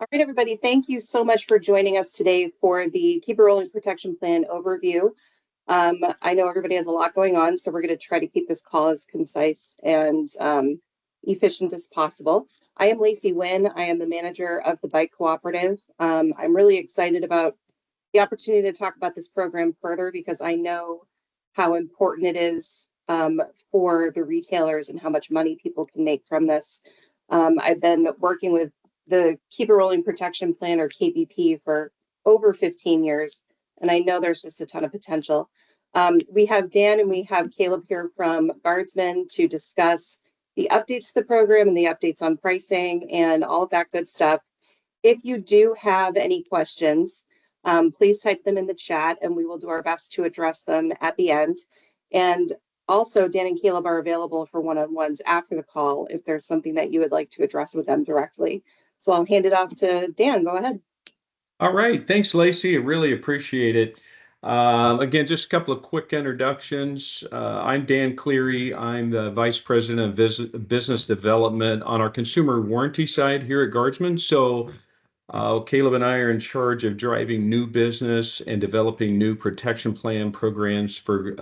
All right, everybody, thank you so much for joining us today for the Keep It Rolling Protection Plan overview. I know everybody has a lot going on, so we're going to try to keep this call as concise and efficient as possible. I am Lacey Wynn. I am the manager of the Bike Cooperative. I'm really excited about the opportunity to talk about this program further because I know how important it is for the retailers and how much money people can make from this. I've been working with the Keep It Rolling Protection Plan, or KPP, for over 15 years, and I know there's just a ton of potential. We have Dan and we have Caleb here from Guardsman to discuss the updates to the program and the updates on pricing and all of that good stuff. If you do have any questions, please type them in the chat and we will do our best to address them at the end. And also, Dan and Caleb are available for one-on-ones after the call if there's something that you would like to address with them directly. So I'll hand it off to Dan. Go ahead. All right. Thanks, Lacey. I really appreciate it. Again, just a couple of quick introductions. I'm Dan Cleary. I'm the Vice President of Business Development on our consumer warranty side here at Guardsman. So Caleb and I are in charge of driving new business and developing new protection plan programs for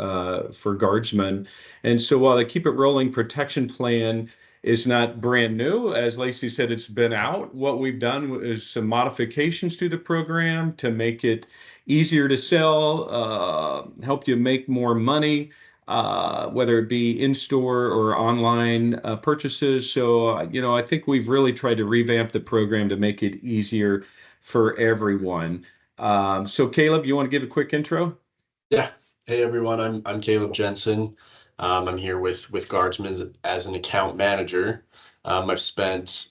Guardsman. And so while the Keep It Rolling Protection Plan is not brand new, as Lacey said, it's been out. What we've done is some modifications to the program to make it easier to sell, help you make more money, whether it be in-store or online purchases. So, I think we've really tried to revamp the program to make it easier for everyone. So Caleb, you want to give a quick intro? Yeah. Hey, everyone. I'm Caleb Jensen. I'm here with Guardsman as an account manager. I've spent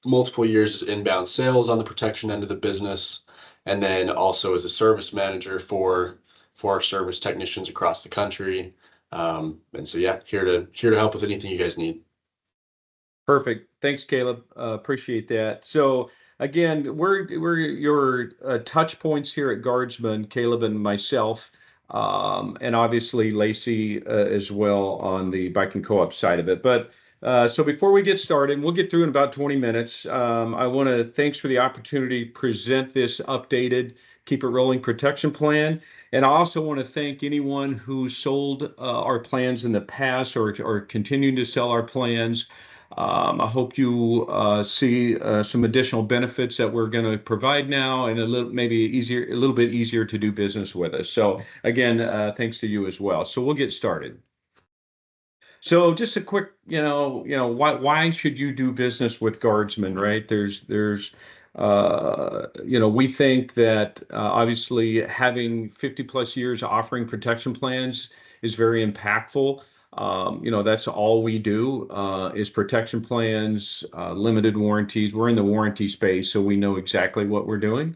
multiple years as inbound sales on the protection end of the business, and then also as a service manager for our service technicians across the country. And so, yeah, here to help with anything you guys need. Perfect. Thanks, Caleb. Appreciate that. So again, we're your touch points here at Guardsman, Caleb and myself. And obviously Lacey as well on the biking co-op side of it. But so before we get started, we'll get through in about 20 minutes. I want to thanks for the opportunity to present this updated Keep It Rolling Protection Plan. And I also want to thank anyone who sold our plans in the past or continuing to sell our plans. I hope you see some additional benefits that we're going to provide now, and a little bit easier to do business with us. So again, thanks to you as well. So we'll get started. So just a quick, why should you do business with Guardsman, right? We think that obviously having 50 plus years offering protection plans is very impactful. That's all we do is protection plans, limited warranties. We're in the warranty space, so we know exactly what we're doing.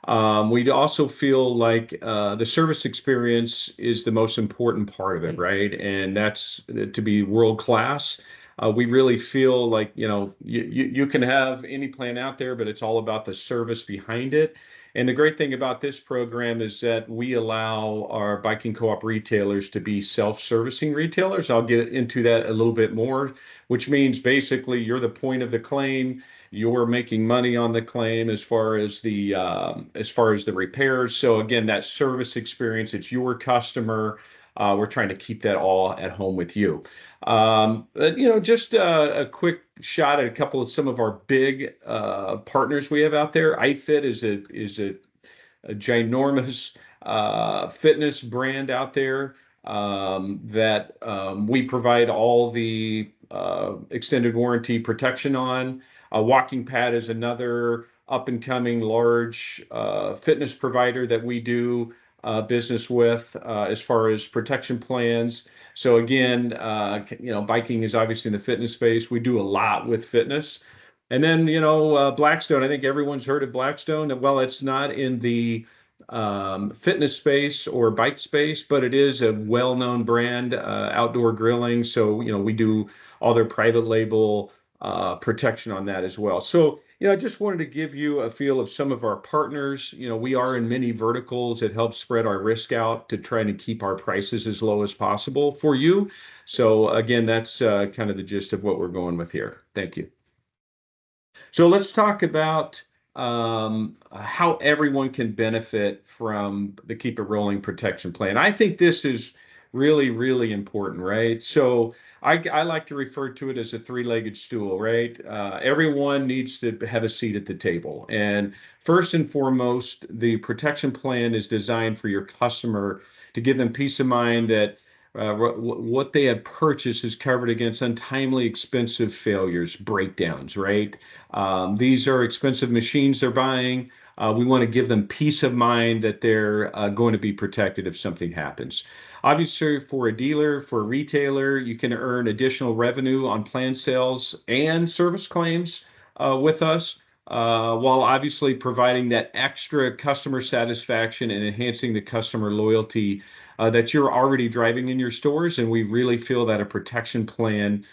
We also feel like the service experience is the most important part of it, right? And that's to be world class. We really feel like, you can have any plan out there, but it's all about the service behind it. And the great thing about this program is that we allow our biking co-op retailers to be self-servicing retailers. I'll get into that a little bit more, which means basically you're the point of the claim. You're making money on the claim as far as the repairs. So again, that service experience, it's your customer. We're trying to keep that all at home with you. Just a quick shot at a couple of some of our big partners we have out there. iFit is a ginormous fitness brand out there that we provide all the extended warranty protection on. Walking Pad is another up-and-coming large fitness provider that we do business with as far as protection plans. So again, biking is obviously in the fitness space. We do a lot with fitness. And then, Blackstone, I think everyone's heard of Blackstone. Well, it's not in the fitness space or bike space, but it is a well-known brand, outdoor grilling. So, we do all their private label protection on that as well. So, I just wanted to give you a feel of some of our partners. We are in many verticals that help spread our risk out to try to keep our prices as low as possible for you. So again, that's kind of the gist of what we're going with here. Thank you. So let's talk about how everyone can benefit from the Keep It Rolling protection plan. I think this is really, really important, right? So I like to refer to it as a three-legged stool, right? Everyone needs to have a seat at the table. And first and foremost, the protection plan is designed for your customer to give them peace of mind that what they have purchased is covered against untimely expensive failures, breakdowns, right? These are expensive machines they're buying. We want to give them peace of mind that they're going to be protected if something happens. Obviously, for a dealer, for a retailer, you can earn additional revenue on plan sales and service claims with us, while obviously providing that extra customer satisfaction and enhancing the customer loyalty that you're already driving in your stores. And we really feel that a protection plan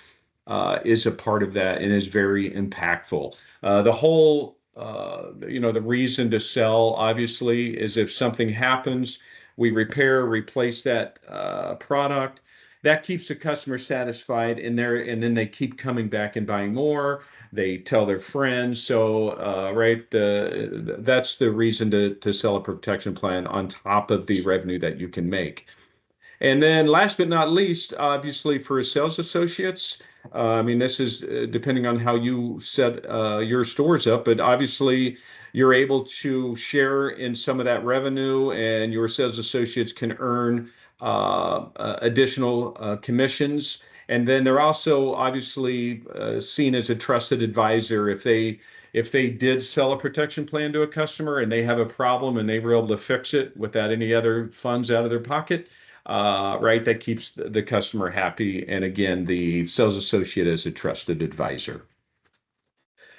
is a part of that and is very impactful. The whole, the reason to sell, obviously, is if something happens, we repair, replace that product. That keeps the customer satisfied, and then they keep coming back and buying more. They tell their friends. So, right, that's the reason to sell a protection plan on top of the revenue that you can make. And then last but not least, obviously for sales associates, I mean, this is depending on how you set your stores up, but obviously you're able to share in some of that revenue, and your sales associates can earn additional commissions. And then they're also obviously seen as a trusted advisor if they did sell a protection plan to a customer and they have a problem and they were able to fix it without any other funds out of their pocket. Right, that keeps the customer happy. And again, the sales associate is a trusted advisor.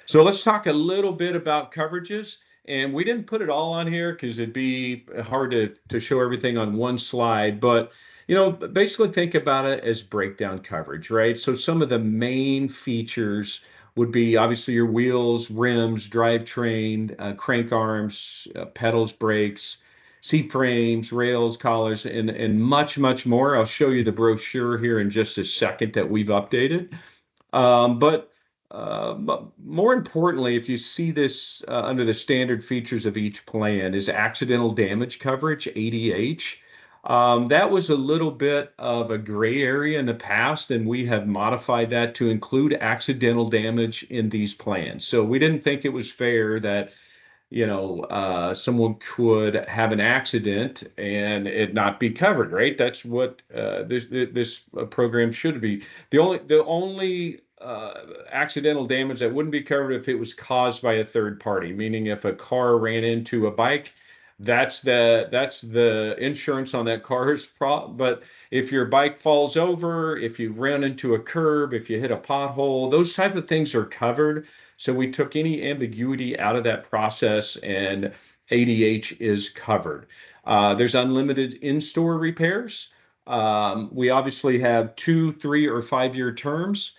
So let's talk a little bit about coverages. And we didn't put it all on here because it'd be hard to show everything on one slide. But, basically think about it as breakdown coverage, right? So some of the main features would be obviously your wheels, rims, drivetrain, crank arms, pedals, brakes, seat frames, rails, collars, and much, much more. I'll show you the brochure here in just a second that we've updated. But more importantly, if you see this under the standard features of each plan, is accidental damage coverage, ADH. That was a little bit of a gray area in the past, and we have modified that to include accidental damage in these plans. So we didn't think it was fair that someone could have an accident and it not be covered, right? That's what this program should be. The only accidental damage that wouldn't be covered if it was caused by a third party, meaning if a car ran into a bike, that's the insurance on that car's problem. But if your bike falls over, if you run into a curb, if you hit a pothole, those type of things are covered. So we took any ambiguity out of that process, and ADH is covered. There's unlimited in-store repairs. We obviously have 2, 3, or 5-year terms.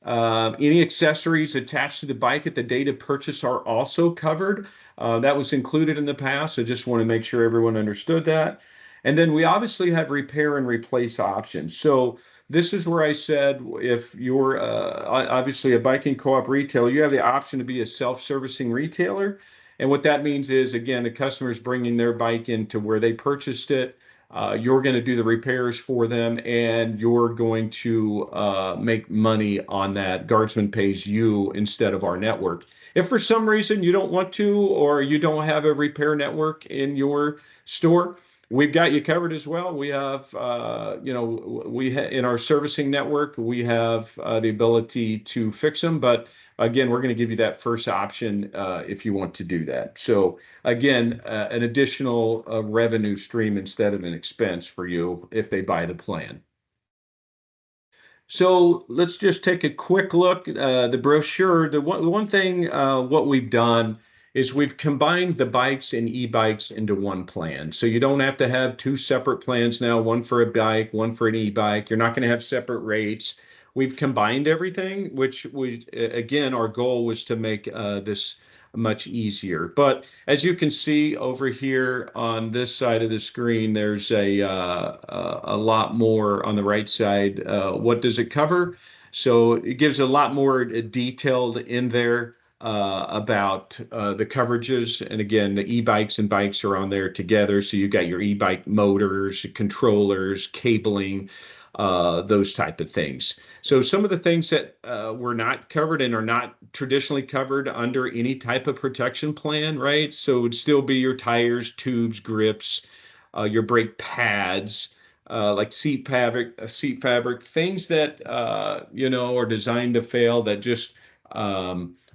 Any accessories attached to the bike at the date of purchase are also covered. That was included in the past, so just want to make sure everyone understood that. And then we obviously have repair and replace options. So this is where I said, if you're obviously a biking co-op retailer, you have the option to be a self-servicing retailer. And what that means is, again, the customer's bringing their bike into where they purchased it. You're going to do the repairs for them, and you're going to make money on that. Guardsman pays you instead of our network. If for some reason you don't want to, or you don't have a repair network in your store, we've got you covered as well. We have, in our servicing network, we have the ability to fix them. But again, we're going to give you that first option if you want to do that. So again, an additional revenue stream instead of an expense for you if they buy the plan. So let's just take a quick look. The brochure, the one thing, what we've done is we've combined the bikes and e-bikes into one plan. So you don't have to have 2 separate plans now, one for a bike, one for an e-bike. You're not going to have separate rates. We've combined everything, which again, our goal was to make this much easier. But as you can see over here on this side of the screen, there's a lot more on the right side. What does it cover? So it gives a lot more detailed in there. about the coverages. And again, the e-bikes and bikes are on there together. So you've got your e-bike motors, controllers, cabling, those type of things. So some of the things that were not covered and are not traditionally covered under any type of protection plan, right? So it would still be your tires, tubes, grips, your brake pads, like seat fabric, things that are designed to fail, that just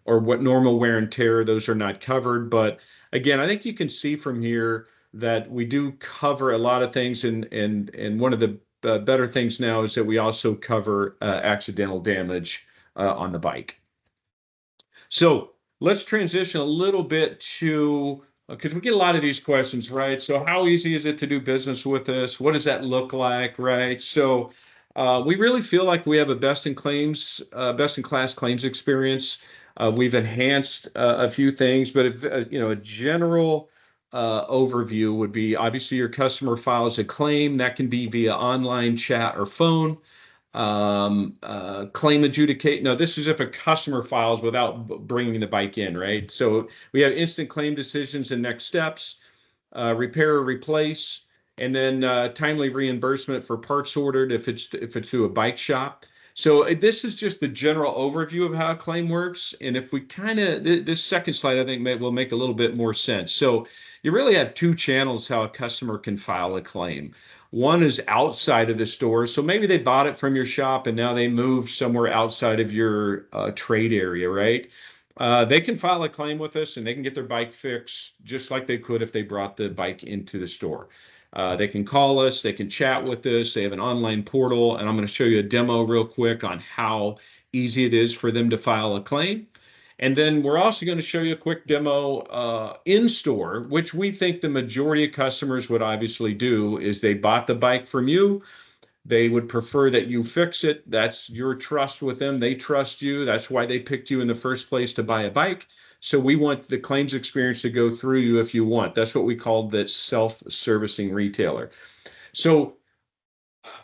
or what normal wear and tear, those are not covered. But again, I think you can see from here that we do cover a lot of things, and one of the better things now is that we also cover accidental damage on the bike. So let's transition a little bit to, because we get a lot of these questions, right? So how easy is it to do business with us? What does that look like, right? So we really feel like we have a best in class claims experience. We've enhanced a few things, but if, a general overview would be, obviously your customer files a claim that can be via online chat or phone. Claim adjudicate. No, this is if a customer files without bringing the bike in, right? So we have instant claim decisions and next steps, repair or replace, and then timely reimbursement for parts ordered if it's through a bike shop. So this is just the general overview of how a claim works. And if we this second slide, I think will make a little bit more sense. So you really have two channels how a customer can file a claim. One is outside of the store. So maybe they bought it from your shop and now they moved somewhere outside of your trade area, right? They can file a claim with us and they can get their bike fixed just like they could if they brought the bike into the store. They can call us, they can chat with us. They have an online portal, and I'm going to show you a demo real quick on how easy it is for them to file a claim. And then we're also going to show you a quick demo in store, which we think the majority of customers would obviously do is they bought the bike from you. They would prefer that you fix it. That's your trust with them. They trust you. That's why they picked you in the first place to buy a bike. So we want the claims experience to go through you if you want. That's what we call the self-servicing retailer. So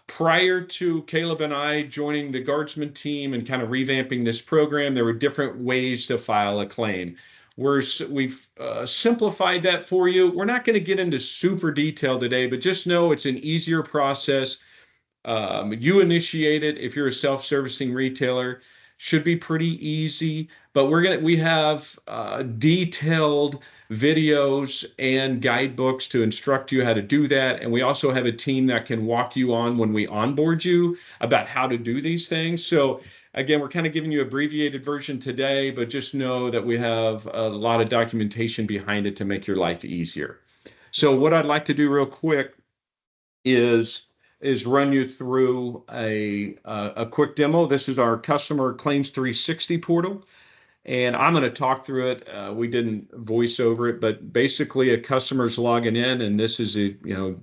prior to Caleb and I joining the Guardsman team and kind of revamping this program, there were different ways to file a claim. We've simplified that for you. We're not going to get into super detail today, but just know it's an easier process. You initiate it if you're a self-servicing retailer. Should be pretty easy, but we have detailed videos and guidebooks to instruct you how to do that. And we also have a team that can walk you on when we onboard you about how to do these things. So again, we're kind of giving you an abbreviated version today, but just know that we have a lot of documentation behind it to make your life easier. So what I'd like to do real quick is run you through a quick demo. This is our Customer Claims 360 portal, and I'm going to talk through it. We didn't voice over it, but basically a customer's logging in, and this is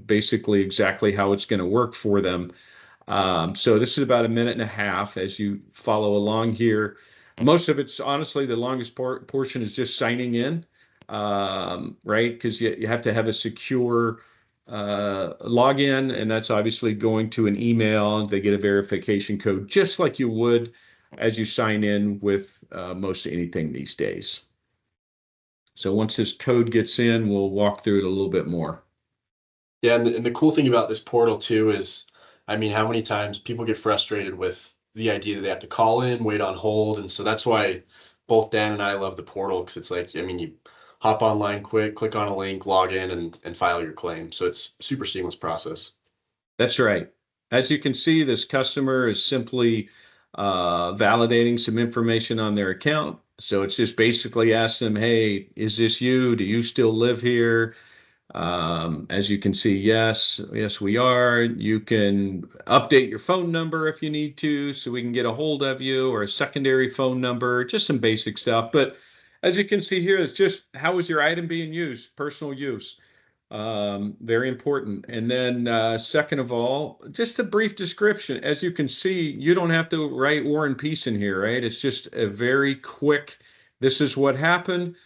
basically exactly how it's going to work for them. So this is about a minute and a half as you follow along here. Most of it's honestly the longest portion is just signing in, right? Because you have to have a secure login, and that's obviously going to an email. They get a verification code just like you would as you sign in with most anything these days. So once this code gets in, we'll walk through it a little bit more. Yeah, and the cool thing about this portal too is, I mean, how many times people get frustrated with the idea that they have to call in, wait on hold. And so that's why both Dan and I love the portal, because it's like, I mean, you hop online quick, click on a link, log in, and file your claim. So it's super seamless process. That's right. As you can see, this customer is simply validating some information on their account. So it's just basically asking them, hey, is this you? Do you still live here? As you can see, yes, we are. You can update your phone number if you need to, so we can get a hold of you, or a secondary phone number, just some basic stuff. But as you can see here, it's just how is your item being used, personal use. Very important. And then second of all, just a brief description. As you can see, you don't have to write War and Peace in here, right? It's just a very quick, this is what happened.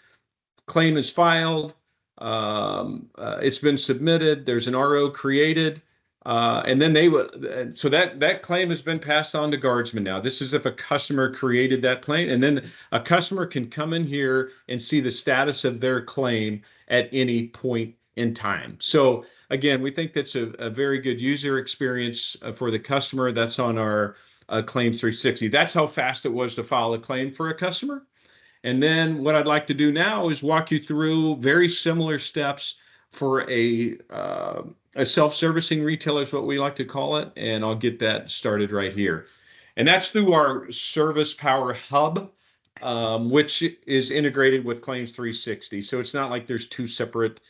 Claim is filed. It's been submitted. There's an RO created. And then they would, so that claim has been passed on to guardsmen now. This is if a customer created that claim, and then a customer can come in here and see the status of their claim at any point in time. So again, we think that's a very good user experience for the customer. That's on our Claims 360. That's how fast it was to file a claim for a customer. And then what I'd like to do now is walk you through very similar steps for a self-servicing retailer is what we like to call it, and I'll get that started right here. And that's through our Service Power Hub, which is integrated with Claims 360. So it's not like there's two separate,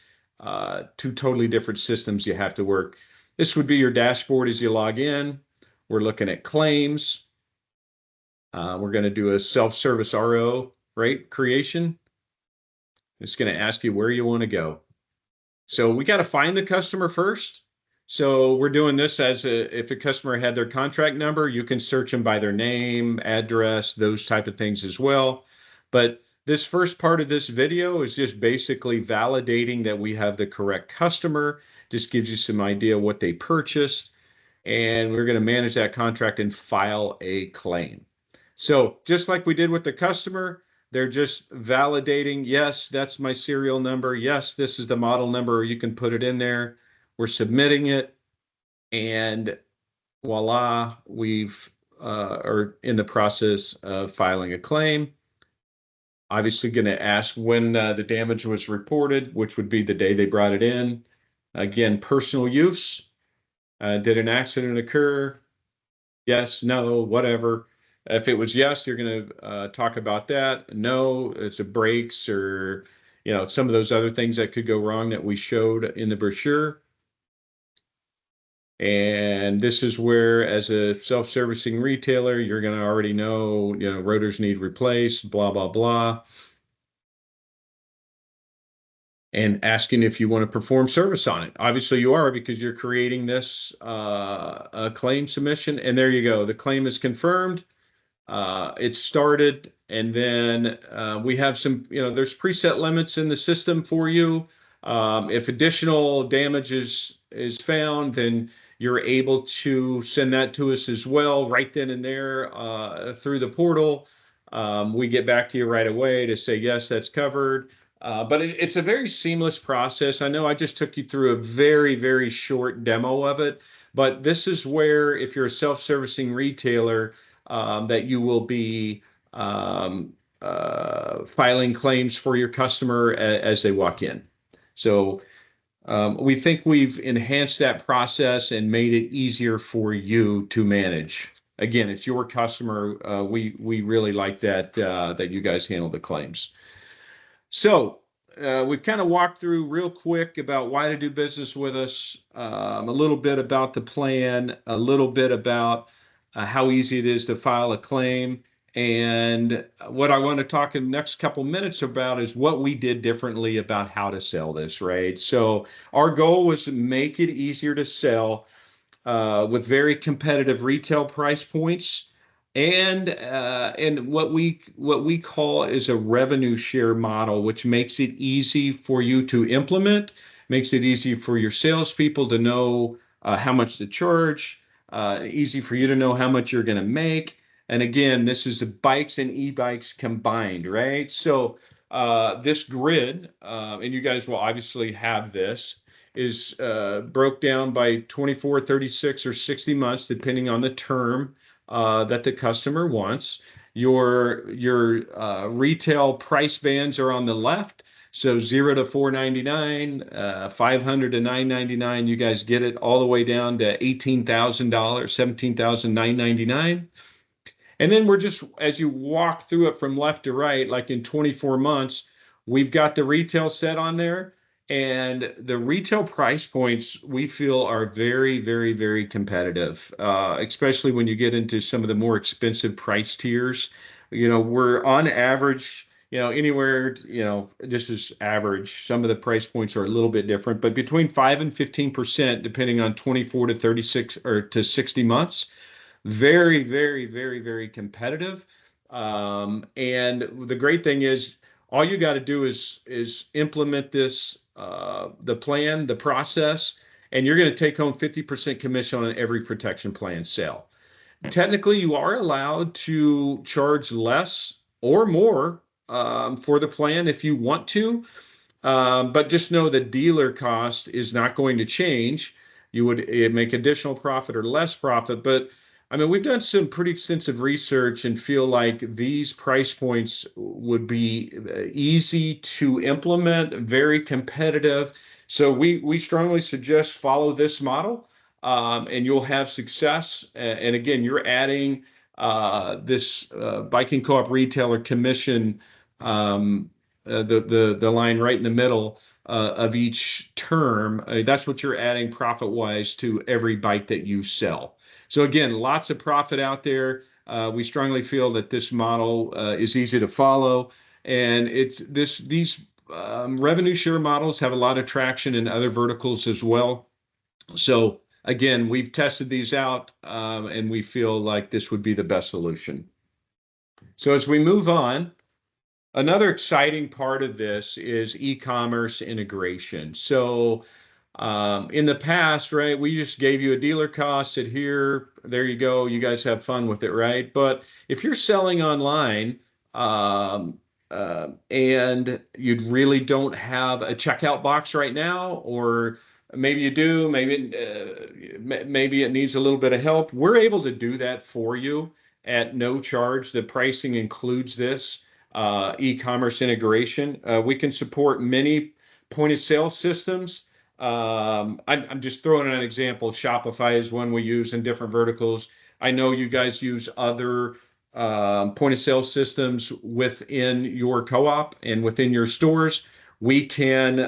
two totally different systems you have to work. This would be your dashboard as you log in. We're looking at claims. We're going to do a self-service RO, right, creation. It's going to ask you where you want to go. So we got to find the customer first. So we're doing this as if a customer had their contract number, you can search them by their name, address, those type of things as well. But this first part of this video is just basically validating that we have the correct customer. Just gives you some idea what they purchased. And we're going to manage that contract and file a claim. So just like we did with the customer, they're just validating, yes, that's my serial number. Yes, this is the model number. You can put it in there. We're submitting it. And voila, we've are in the process of filing a claim. Obviously going to ask when the damage was reported, which would be the day they brought it in. Again, personal use. Did an accident occur? Yes, no, whatever. If it was yes, you're going to talk about that. No, it's a brakes or, some of those other things that could go wrong that we showed in the brochure. And this is where, as a self-servicing retailer, you're going to already know, rotors need replaced, blah, blah, blah. And asking if you want to perform service on it. Obviously you are, because you're creating this claim submission. And there you go. The claim is confirmed. It's started, and then we have some, there's preset limits in the system for you. If additional damage is found, then you're able to send that to us as well right then and there through the portal. We get back to you right away to say, yes, that's covered. But it's a very seamless process. I know I just took you through a very, very short demo of it, but this is where, if you're a self-servicing retailer, that you will be filing claims for your customer as they walk in. So we think we've enhanced that process and made it easier for you to manage. Again, it's your customer. We really like that that you guys handle the claims. So we've kind of walked through real quick about why to do business with us, a little bit about the plan, a little bit about how easy it is to file a claim. And what I want to talk in the next couple minutes about is what we did differently about how to sell this, right? So our goal was to make it easier to sell with very competitive retail price points, and what we call is a revenue share model, which makes it easy for you to implement, makes it easy for your salespeople to know how much to charge, easy for you to know how much you're going to make. And again, this is the bikes and e-bikes combined, right? So this grid, and you guys will obviously have this, is broke down by 24, 36, or 60 months, depending on the term that the customer wants. Your retail price bands are on the left. So 0 to $499, 500 to $999. You guys get it all the way down to $18,000, $17,999. And then we're just, as you walk through it from left to right, like in 24 months, we've got the retail set on there. And the retail price points we feel are very, very, very competitive, especially when you get into some of the more expensive price tiers. We're on average, anywhere, just as average. Some of the price points are a little bit different, but between 5 and 15%, depending on 24 to 36 or to 60 months. Very, very, very, very competitive. And the great thing is, all you got to do is implement this, the plan, the process, and you're going to take home 50% commission on every protection plan sale. Technically, you are allowed to charge less or more for the plan if you want to, but just know the dealer cost is not going to change. You would make additional profit or less profit, but I mean, we've done some pretty extensive research and feel like these price points would be easy to implement, very competitive. So we strongly suggest follow this model, and you'll have success. And again, you're adding this biking co-op retailer commission, the line right in the middle of each term. That's what you're adding profit-wise to every bike that you sell. So again, lots of profit out there. We strongly feel that this model is easy to follow, and these revenue share models have a lot of traction in other verticals as well. So again, we've tested these out, and we feel like this would be the best solution. So as we move on, another exciting part of this is e-commerce integration. So in the past, right, we just gave you a dealer cost, said here, there you go, you guys have fun with it, right? But if you're selling online and you really don't have a checkout box right now, or maybe you do, maybe it needs a little bit of help, we're able to do that for you at no charge. The pricing includes this e-commerce integration. We can support many point of sale systems. I'm just throwing an example. Shopify is one we use in different verticals. I know you guys use other point of sale systems within your co-op and within your stores. We can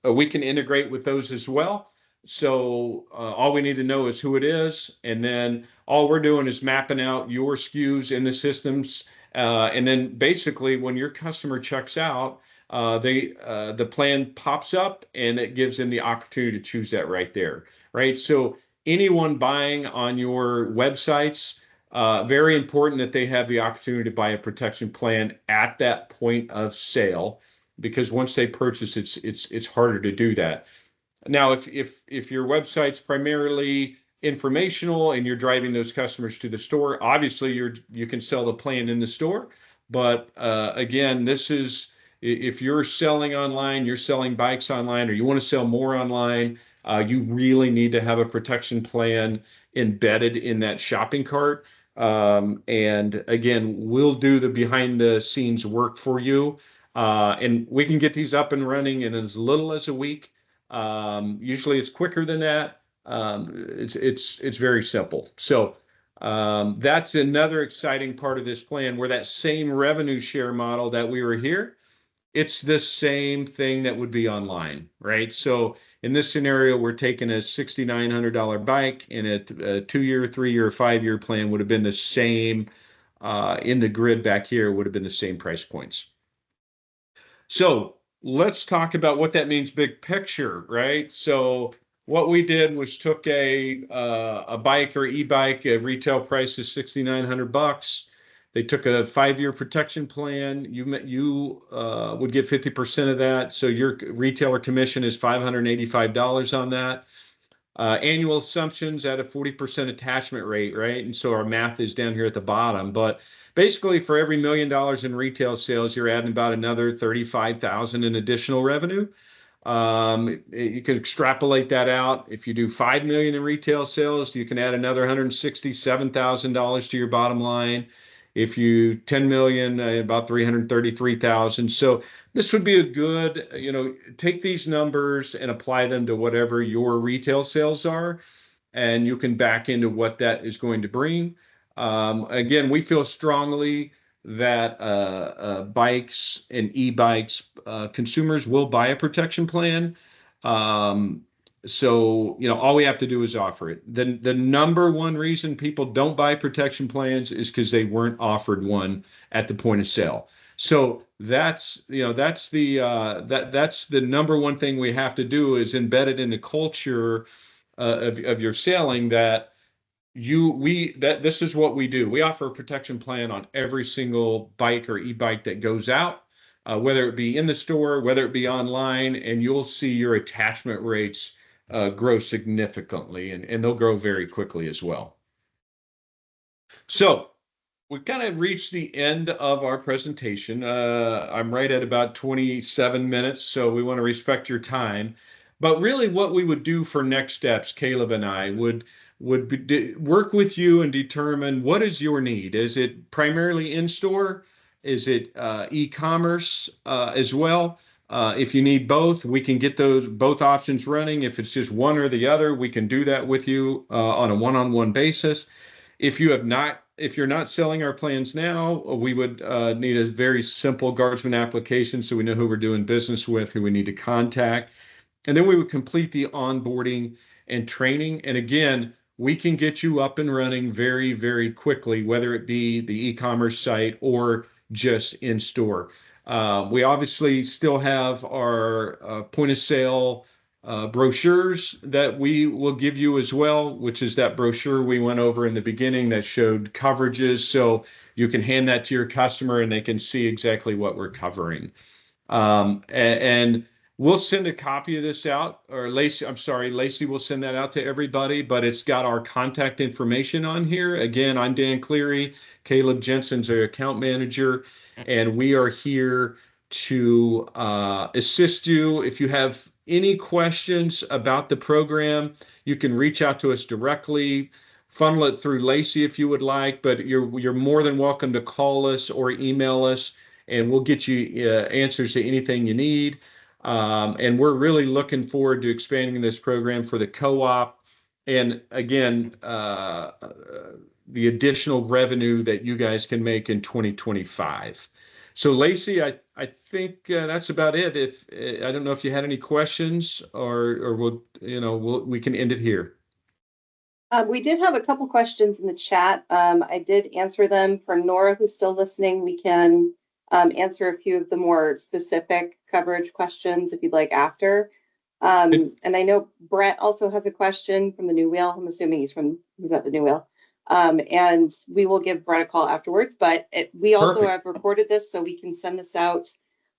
integrate with those as well. So all we need to know is who it is, and then all we're doing is mapping out your SKUs in the systems, and then basically when your customer checks out, the plan pops up and it gives them the opportunity to choose that right there, right? So anyone buying on your websites, very important that they have the opportunity to buy a protection plan at that point of sale, because once they purchase, it's harder to do that. Now, if your website's primarily informational and you're driving those customers to the store, obviously you can sell the plan in the store. But again, this is, if you're selling online, you're selling bikes online, or you want to sell more online, you really need to have a protection plan embedded in that shopping cart. And again, we'll do the behind the scenes work for you. And we can get these up and running in as little as a week. Usually it's quicker than that. It's very simple. So that's another exciting part of this plan, where that same revenue share model that we were here, it's the same thing that would be online, right? So in this scenario, we're taking a $6,900 bike, and a 2-year, 3-year, 5-year plan would have been the same. In the grid back here would have been the same price points. So let's talk about what that means big picture, right? So what we did was took a bike or e-bike, a retail price is $6,900. They took a 5-year protection plan. You would get 50% of that. So your retailer commission is $585 on that. Annual assumptions at a 40% attachment rate, right? And so our math is down here at the bottom. But basically, for every $1 million in retail sales, you're adding about another $35,000 in additional revenue. You could extrapolate that out. If you do 5 million in retail sales, you can add another $167,000 to your bottom line. If you 10 million, about 333,000. So this would be a good, take these numbers and apply them to whatever your retail sales are, and you can back into what that is going to bring. Again, we feel strongly that bikes and e-bikes, consumers will buy a protection plan. So, all we have to do is offer it. The number one reason people don't buy protection plans is because they weren't offered one at the point of sale. So that's the number one thing we have to do, is embed it in the culture of your selling, that this is what we do. We offer a protection plan on every single bike or e-bike that goes out, whether it be in the store, whether it be online, and you'll see your attachment rates grow significantly, and they'll grow very quickly as well. So we kind of reached the end of our presentation. I'm right at about 27 minutes, so we want to respect your time. But really what we would do for next steps, Caleb and I, would work with you and determine what is your need. Is it primarily in-store? Is it e-commerce as well? If you need both, we can get those both options running. If it's just one or the other, we can do that with you on a one-on-one basis. If you're not selling our plans now, we would need a very simple Guardsman application so we know who we're doing business with, who we need to contact. And then we would complete the onboarding and training. And again, we can get you up and running very, very quickly, whether it be the e-commerce site or just in store. We obviously still have our point of sale brochures that we will give you as well, which is that brochure we went over in the beginning that showed coverages. So you can hand that to your customer and they can see exactly what we're covering. And we'll send a copy of this out, or Lacey will send that out to everybody, but it's got our contact information on here. Again, I'm Dan Cleary. Caleb Jensen's our account manager, and we are here to assist you. If you have any questions about the program, you can reach out to us directly, funnel it through Lacey if you would like, but you're more than welcome to call us or email us, and we'll get you answers to anything you need. And we're really looking forward to expanding this program for the co-op. And again, the additional revenue that you guys can make in 2025. So Lacey, I think that's about it. If I don't know if you had any questions, or we can end it here. We did have a couple questions in the chat. I did answer them. For Nora, who's still listening, we can answer a few of the more specific coverage questions if you'd like after. And I know Brett also has a question from the New Wheel. I'm assuming he's at the New Wheel. And we will give Brett a call afterwards, but we also have recorded this so we can send this out.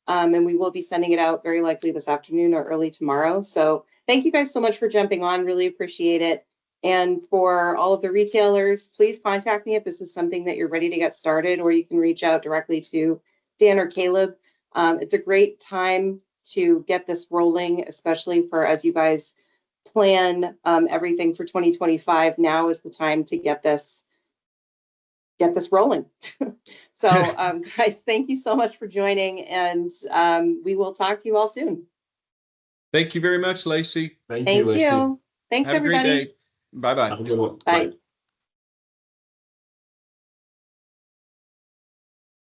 And we will be sending it out very likely this afternoon or early tomorrow. So thank you guys so much for jumping on. Really appreciate it. And for all of the retailers, please contact me if this is something that you're ready to get started, or you can reach out directly to Dan or Caleb. It's a great time to get this rolling, especially for as you guys plan everything for 2025. Now is the time to get this rolling. So guys, thank you so much for joining, and we will talk to you all soon. Thank you very much, Lacey. Thank you, Lacey. Thanks, Have everybody. a great day. Bye-bye. Have a good one. Bye.